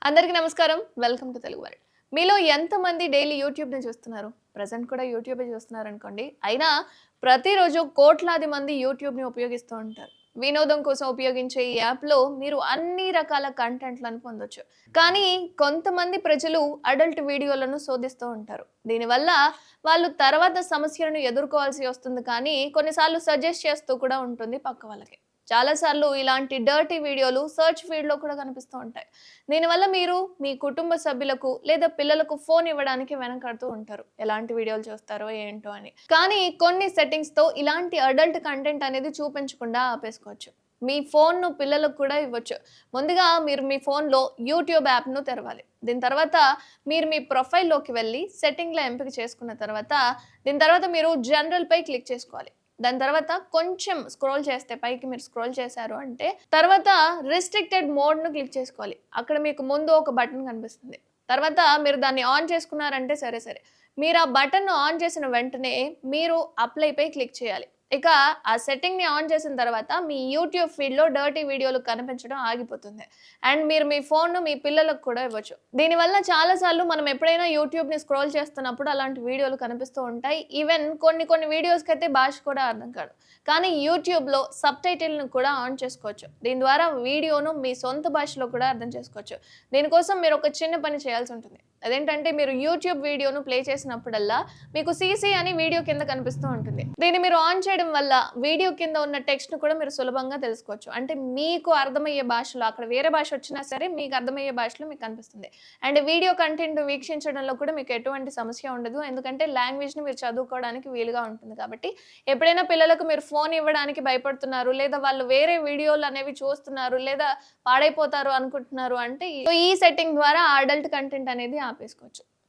అందరికీ నమస్కారం. Welcome to Telugu world. మీలో ఎంతమంది డైలీ యూట్యూబ్‌ని చూస్తున్నారు? ప్రెజెంట్ కూడా యూట్యూబే చూస్తున్నారనుకోండి. అయినా ప్రతిరోజు కోట్లాది మంది యూట్యూబ్‌ని ఉపయోగిస్తూ ఉంటారు. వినోదం కోసం ఉపయోగించే ఈ యాప్‌లో మీరు అన్ని రకాల కంటెంట్‌లను పొందొచ్చు. కానీ కొంతమంది ప్రజలు అడల్ట్ వీడియోలను శోధిస్తూ ఉంటారు. దీనివల్ల వాళ్ళు తర్వాత సమస్యలను ఎదుర్కోవాల్సి వస్తుంది కానీ కొన్నిసార్లు సజెస్ట్ చేస్తూ కూడా ఉంటుంది పక్క వాళ్ళకి. చాలా సార్లు ఇలాంటి డర్టీ వీడియోలు సెర్చ్ ఫీడ్‌లో కూడా కనిపిస్తూ ఉంటాయి. దీనివల్ల మీరు మీ కుటుంబ సభ్యులకు లేదా పిల్లలకు ఫోన్ ఇవ్వడానికి వెనకాడుతూ ఉంటారు. ఎలాంటి వీడియోలు చూస్తారో ఏంటో అని. కానీ కొన్ని సెట్టింగ్స్‌తో ఇలాంటి అడల్ట్ కంటెంట్ అనేది చూపించకుండా ఆపేసుకోవచ్చు. మీ ఫోన్‌ను పిల్లలకు కూడా ఇవ్వచ్చు. ముందుగా మీరు మీ ఫోన్‌లో యూట్యూబ్ యాప్‌ను తెరవాలి. దీని తర్వాత మీరు మీ ప్రొఫైల్‌లోకి వెళ్లి సెట్టింగ్‌లో ఎంపిక చేసుకున్న తర్వాత దీని తర్వాత మీరు జనరల్‌పై క్లిక్ చేసుకోవాలి. దాని తర్వాత కొంచెం స్క్రోల్ చేస్తే పైకి మీరు స్క్రోల్ చేశారు అంటే తర్వాత రిస్ట్రిక్టెడ్ మోడ్‌ను క్లిక్ చేసుకోవాలి. అక్కడ మీకు ముందు ఒక బటన్ కనిపిస్తుంది. తర్వాత మీరు దాన్ని ఆన్ చేసుకున్నారంటే సరే. మీరు ఆ బటన్‌ను ఆన్ చేసిన వెంటనే మీరు అప్లైపై క్లిక్ చేయాలి. ఇక ఆ సెట్టింగ్‌ని ఆన్ చేసిన తర్వాత మీ యూట్యూబ్ ఫీడ్‌లో డర్టీ వీడియోలు కనిపించడం ఆగిపోతుంది. అండ్ మీరు మీ ఫోన్‌ను మీ పిల్లలకు కూడా ఇవ్వచ్చు. దీనివల్ల చాలా సార్లు మనం ఎప్పుడైనా యూట్యూబ్‌ని స్క్రోల్ చేస్తున్నప్పుడు అలాంటి వీడియోలు కనిపిస్తూ ఉంటాయి. ఈవెన్ కొన్ని వీడియోస్‌కైతే భాష కూడా అర్థం కాదు. కానీ యూట్యూబ్‌లో సబ్‌టైటిల్‌ని కూడా ఆన్ చేసుకోవచ్చు. దీని ద్వారా వీడియోను మీ సొంత భాషలో కూడా అర్థం చేసుకోవచ్చు. దీనికోసం మీరు ఒక చిన్న పని చేయాల్సి ఉంటుంది. అదేంటంటే మీరు యూట్యూబ్ వీడియోను ప్లే చేసినప్పుడల్లా మీకు సీసీ అని వీడియో కింద కనిపిస్తూ ఉంటుంది. దీన్ని మీరు ఆన్ చేయడం వల్ల వీడియో కింద ఉన్న టెక్స్ట్‌ను కూడా మీరు సులభంగా తెలుసుకోవచ్చు. అంటే మీకు అర్థమయ్యే భాషలో అక్కడ వేరే భాష వచ్చినా సరే మీకు అర్థమయ్యే భాషలో మీకు కనిపిస్తుంది. అండ్ వీడియో కంటెంట్ వీక్షించడంలో కూడా మీకు ఎటువంటి సమస్య ఉండదు. ఎందుకంటే లాంగ్వేజ్‌ని మీరు చదువుకోవడానికి వీలుగా ఉంటుంది కాబట్టి ఎప్పుడైనా పిల్లలకు మీరు ఫోన్ ఇవ్వడానికి భయపడుతున్నారు లేదా వాళ్ళు వేరే వీడియోలు అనేవి చూస్తున్నారు లేదా పాడైపోతారు అనుకుంటున్నారు అంటే ఈ సెట్టింగ్ ద్వారా అడల్ట్ కంటెంట్ అనేది ఆపేసుకోవచ్చు.